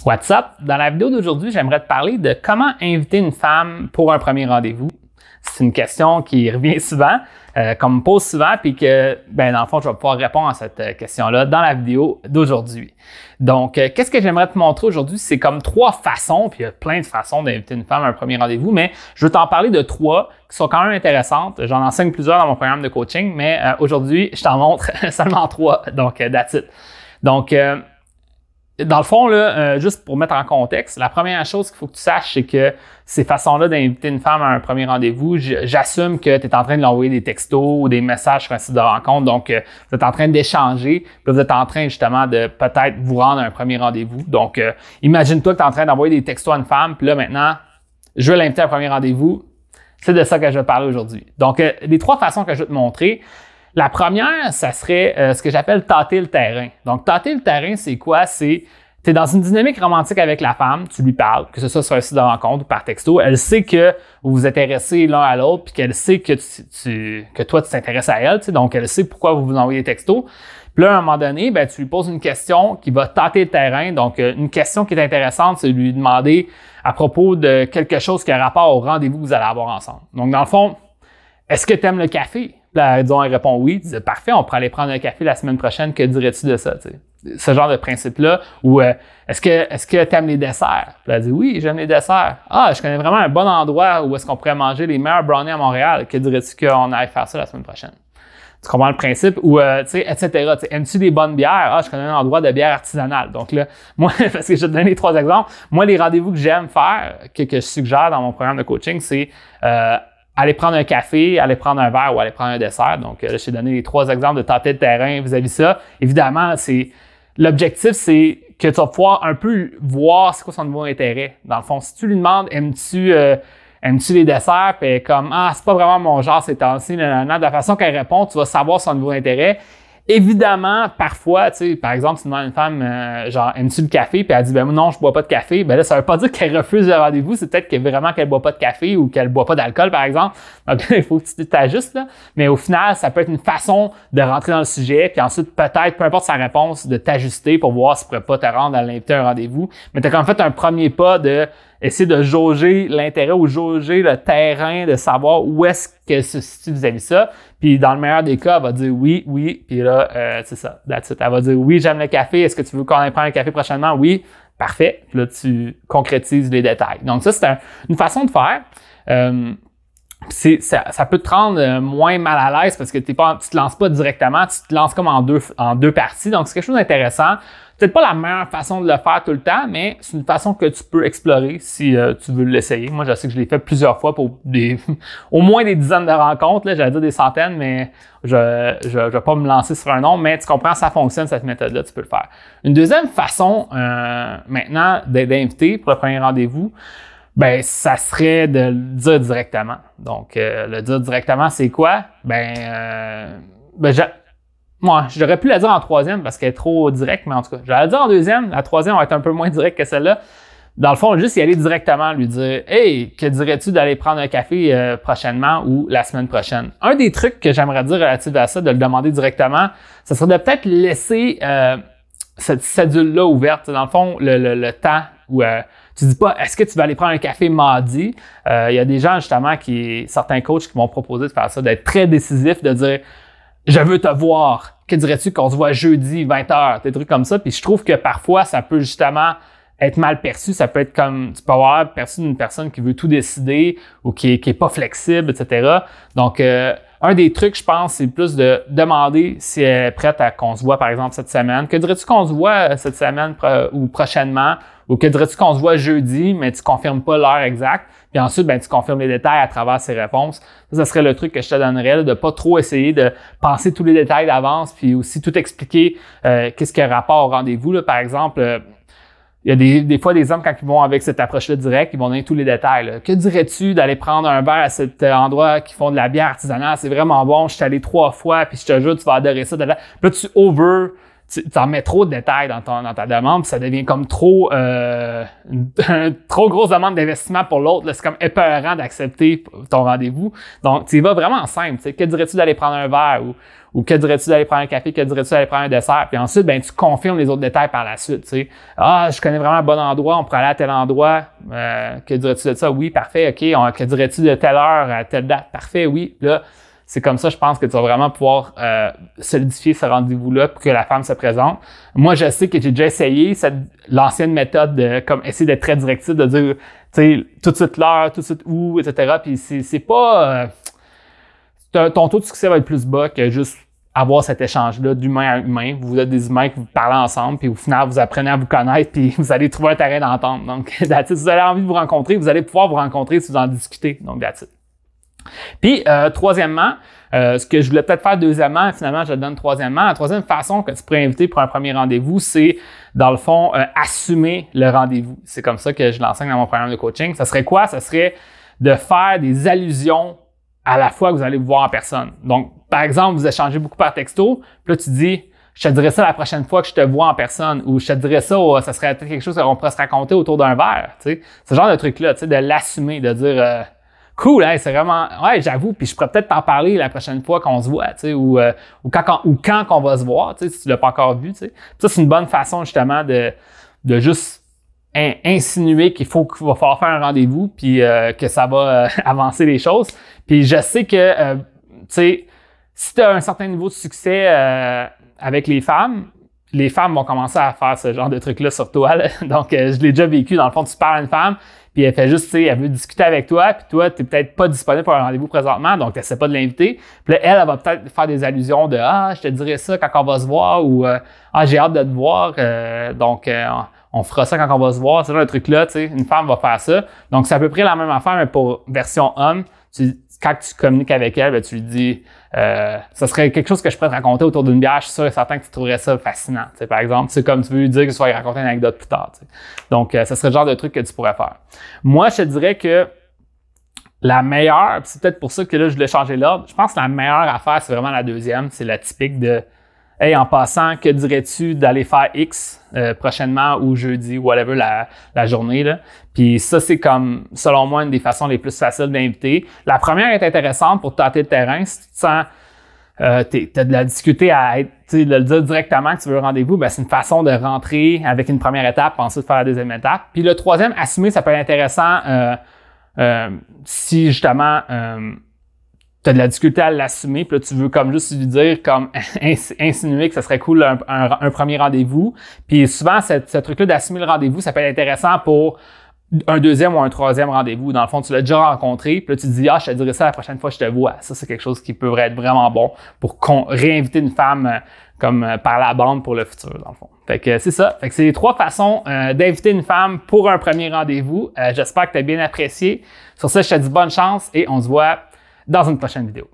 What's up? Dans la vidéo d'aujourd'hui, j'aimerais te parler de comment inviter une femme pour un premier rendez-vous. C'est une question qui revient souvent, qu'on me pose souvent, puis que, dans le fond, je vais pouvoir répondre à cette question-là dans la vidéo d'aujourd'hui. Donc, qu'est-ce que j'aimerais te montrer aujourd'hui? C'est comme 3 façons, puis il y a plein de façons d'inviter une femme à un premier rendez-vous, mais je veux t'en parler de 3 qui sont quand même intéressantes. J'en enseigne plusieurs dans mon programme de coaching, mais aujourd'hui, je t'en montre seulement 3, donc that's it. Donc, dans le fond, là, juste pour mettre en contexte, la première chose qu'il faut que tu saches, c'est que ces façons-là d'inviter une femme à un premier rendez-vous, j'assume que tu es en train de lui envoyer des textos ou des messages sur un site de rencontre. Donc, vous êtes en train d'échanger, puis vous êtes en train justement de peut-être vous rendre à un premier rendez-vous. Donc, imagine-toi que tu es en train d'envoyer des textos à une femme, puis là, maintenant, je veux l'inviter à un premier rendez-vous. C'est de ça que je vais te parler aujourd'hui. Donc, les 3 façons que je vais te montrer. La première, ça serait ce que j'appelle tâter le terrain. Donc, tâter le terrain, c'est quoi? C'est, tu es dans une dynamique romantique avec la femme, tu lui parles, que ce soit sur un site de rencontre ou par texto. Elle sait que vous vous intéressez l'un à l'autre, puis qu'elle sait que que toi, tu t'intéresses à elle, donc elle sait pourquoi vous vous envoyez des textos. Puis là, à un moment donné, tu lui poses une question qui va tâter le terrain. Donc, une question qui est intéressante, c'est de lui demander à propos de quelque chose qui a rapport au rendez-vous que vous allez avoir ensemble. Donc, dans le fond, est-ce que tu aimes le café? Là, disons, elle répond oui. Tu dis, parfait, on pourrait aller prendre un café la semaine prochaine. Que dirais-tu de ça? T'sais? Ce genre de principe-là. Ou est-ce que tu aimes les desserts? Puis elle dit oui, j'aime les desserts. Ah, je connais vraiment un bon endroit où est-ce qu'on pourrait manger les meilleurs brownies à Montréal. Que dirais-tu qu'on aille faire ça la semaine prochaine? Tu comprends le principe? Ou, etc. Aimes-tu des bonnes bières? Ah, je connais un endroit de bière artisanale. Donc là, moi, parce que je vais te donner les 3 exemples. Moi, les rendez-vous que j'aime faire, que je suggère dans mon programme de coaching, c'est aller prendre un café, aller prendre un verre ou aller prendre un dessert. Donc, là, je t'ai donné les 3 exemples de tâter le terrain vis-à-vis ça. Évidemment, l'objectif, c'est que tu vas pouvoir un peu voir c'est quoi son niveau d'intérêt. Dans le fond, si tu lui demandes, aimes-tu les desserts? Puis comme, c'est pas vraiment mon genre ces temps-ci, de la façon qu'elle répond, tu vas savoir son niveau d'intérêt. Évidemment, parfois, par exemple, si tu demandes à une femme, genre, aimes-tu le café? Puis elle dit, non, je bois pas de café. Là, ça veut pas dire qu'elle refuse le rendez-vous. C'est peut-être vraiment qu'elle boit pas de café ou qu'elle boit pas d'alcool, par exemple. Donc, il faut que tu t'ajustes, là. Mais au final, ça peut être une façon de rentrer dans le sujet. Puis ensuite, peut-être, peu importe sa réponse, de t'ajuster pour voir si tu pourrais pas te rendre à l'inviter à un rendez-vous. Mais tu as quand même fait un premier pas de essayer de jauger l'intérêt ou jauger le terrain, de savoir où est-ce qu'elle se situe vis-à-vis ça. Puis dans le meilleur des cas, elle va dire oui, oui. Puis là, c'est ça, that's it. Elle va dire oui, j'aime le café. Est-ce que tu veux qu'on aille prendre un café prochainement? Oui, parfait. Puis là, tu concrétises les détails. Donc ça, c'est une façon de faire. Ça peut te rendre moins mal à l'aise parce que tu te lances pas directement, tu te lances comme en deux parties. Donc, c'est quelque chose d'intéressant. Peut-être pas la meilleure façon de le faire tout le temps, mais c'est une façon que tu peux explorer si tu veux l'essayer. Moi, je sais que je l'ai fait plusieurs fois pour au moins des dizaines de rencontres. Là, j'allais dire des centaines, mais je vais pas me lancer sur un nombre. Mais tu comprends, ça fonctionne, cette méthode-là, tu peux le faire. Une deuxième façon, maintenant, d'inviter pour le premier rendez-vous, ça serait de le dire directement. Donc, le dire directement, c'est quoi? Moi, j'aurais pu la dire en 3e parce qu'elle est trop directe, mais en tout cas, j'allais la dire en 2e. La 3e va être un peu moins directe que celle-là. Dans le fond, juste y aller directement, lui dire « Hey, que dirais-tu d'aller prendre un café prochainement ou la semaine prochaine? » Un des trucs que j'aimerais dire relatif à ça, de le demander directement, ce serait de peut-être laisser cette cédule-là ouverte. Dans le fond, le temps où tu dis pas « Est-ce que tu vas aller prendre un café mardi? » Il y a des gens, justement, certains coachs qui m'ont proposé de faire ça, d'être très décisif, de dire « Je veux te voir. Que dirais-tu qu'on se voit jeudi, 20h? » Des trucs comme ça. Puis je trouve que parfois, ça peut justement être mal perçu. Ça peut être comme, tu peux avoir perçu une personne qui veut tout décider ou qui est pas flexible, etc. Donc, un des trucs, je pense, c'est plus de demander si elle est prête à qu'on se voit, par exemple, cette semaine. Que dirais-tu qu'on se voit cette semaine ou prochainement? Ou que dirais-tu qu'on se voit jeudi, mais tu confirmes pas l'heure exacte. Puis ensuite, tu confirmes les détails à travers ses réponses. Ça serait le truc que je te donnerais, là, de pas trop essayer de penser tous les détails d'avance, puis aussi tout expliquer qu'est-ce qui a rapport au rendez-vous. Là. Par exemple, il y a des fois des hommes, quand ils vont avec cette approche-là directe, ils vont donner tous les détails. Là. Que dirais-tu d'aller prendre un verre à cet endroit qui font de la bière artisanale? C'est vraiment bon. Je suis allé 3 fois, puis je te jure, tu vas adorer ça. Puis là, tu tu en mets trop de détails dans ta demande, puis ça devient comme trop trop grosse demande d'investissement pour l'autre. C'est comme épeurant d'accepter ton rendez-vous. Donc, tu y vas vraiment simple. Tu sais, que dirais-tu d'aller prendre un verre ou que dirais-tu d'aller prendre un café, que dirais-tu d'aller prendre un dessert? Puis ensuite, ben tu confirmes les autres détails par la suite. Tu sais. Ah, je connais vraiment un bon endroit, on pourrait aller à tel endroit. Que dirais-tu de ça? Oui, parfait, OK. Que dirais-tu de telle heure à telle date? Parfait, oui. Là, c'est comme ça, je pense que tu vas vraiment pouvoir solidifier ce rendez-vous-là pour que la femme se présente. Moi, je sais que j'ai déjà essayé l'ancienne méthode de comme essayer d'être très directif, de dire, tu sais, tout de suite l'heure, tout de suite où, etc. Puis c'est pas... ton taux de succès va être plus bas que juste avoir cet échange-là d'humain à humain. Vous êtes des humains que vous parlez ensemble, puis au final, vous apprenez à vous connaître, puis vous allez trouver un terrain d'entente. Donc, si vous avez envie de vous rencontrer, vous allez pouvoir vous rencontrer si vous en discutez. Donc, that's it. Puis, troisièmement, ce que je voulais peut-être faire deuxièmement, finalement, je le donne troisièmement. La troisième façon que tu pourrais inviter pour un premier rendez-vous, c'est, dans le fond, assumer le rendez-vous. C'est comme ça que je l'enseigne dans mon programme de coaching. Ça serait quoi? Ça serait de faire des allusions à la fois que vous allez vous voir en personne. Donc, par exemple, vous échangez beaucoup par texto, puis là, tu dis, je te dirais ça la prochaine fois que je te vois en personne, ou je te dirais ça, ça serait peut-être quelque chose qu'on pourrait se raconter autour d'un verre, tu sais. Ce genre de truc-là, tu sais, de l'assumer, de dire, cool, hein, c'est vraiment, ouais, j'avoue, puis je pourrais peut-être t'en parler la prochaine fois qu'on se voit, tu sais, ou quand on va se voir, tu sais, si tu l'as pas encore vu, tu sais. Ça, c'est une bonne façon, justement, de juste insinuer qu'il va falloir faire un rendez-vous, puis que ça va avancer les choses. Puis je sais que, tu sais, si tu as un certain niveau de succès avec les femmes vont commencer à faire ce genre de truc-là sur toi. Là. Donc, je l'ai déjà vécu. Dans le fond, tu parles à une femme, puis elle fait juste, tu sais, elle veut discuter avec toi, puis toi, tu n'es peut-être pas disponible pour un rendez-vous présentement, donc tu n'essaies pas de l'inviter. Puis là, elle va peut-être faire des allusions de « Ah, je te dirai ça quand on va se voir » ou « Ah, j'ai hâte de te voir, donc on fera ça quand on va se voir. » C'est genre le truc-là, tu sais, une femme va faire ça. Donc, c'est à peu près la même affaire, mais pour version homme. Quand tu communiques avec elle, ben, tu lui dis ça serait quelque chose que je pourrais te raconter autour d'une bière, je suis sûr et certain que tu trouverais ça fascinant. Tu sais, par exemple, c'est comme tu veux lui dire que tu vas lui raconter une anecdote plus tard. Tu sais. Donc, ce serait le genre de truc que tu pourrais faire. Moi, je te dirais que la meilleure, c'est peut-être pour ça que là, je voulais changer l'ordre, je pense que la meilleure affaire, c'est vraiment la deuxième, c'est la typique de hey, en passant, que dirais-tu d'aller faire X prochainement ou jeudi, whatever, la journée, là. Puis ça, c'est comme, selon moi, une des façons les plus faciles d'inviter. La première est intéressante pour tâter le terrain. Si tu te sens, t'as de la difficulté à être, tu sais, de le dire directement que tu veux un rendez-vous, ben c'est une façon de rentrer avec une première étape, puis ensuite faire la deuxième étape. Puis le troisième, assumer, ça peut être intéressant si justement tu as de la difficulté à l'assumer, puis là, tu veux comme juste lui dire, comme insinuer que ça serait cool un premier rendez-vous. Puis souvent, ce truc-là d'assumer le rendez-vous, ça peut être intéressant pour un deuxième ou un troisième rendez-vous. Dans le fond, tu l'as déjà rencontré, puis là, tu te dis, ah, je te dirai ça la prochaine fois que je te vois. Ça, c'est quelque chose qui peut être vraiment bon pour réinviter une femme comme par la bande pour le futur, dans le fond. Fait que c'est ça. Fait que c'est les trois façons d'inviter une femme pour un premier rendez-vous. J'espère que tu as bien apprécié. Sur ça, je te dis bonne chance et on se voit dans une prochaine vidéo.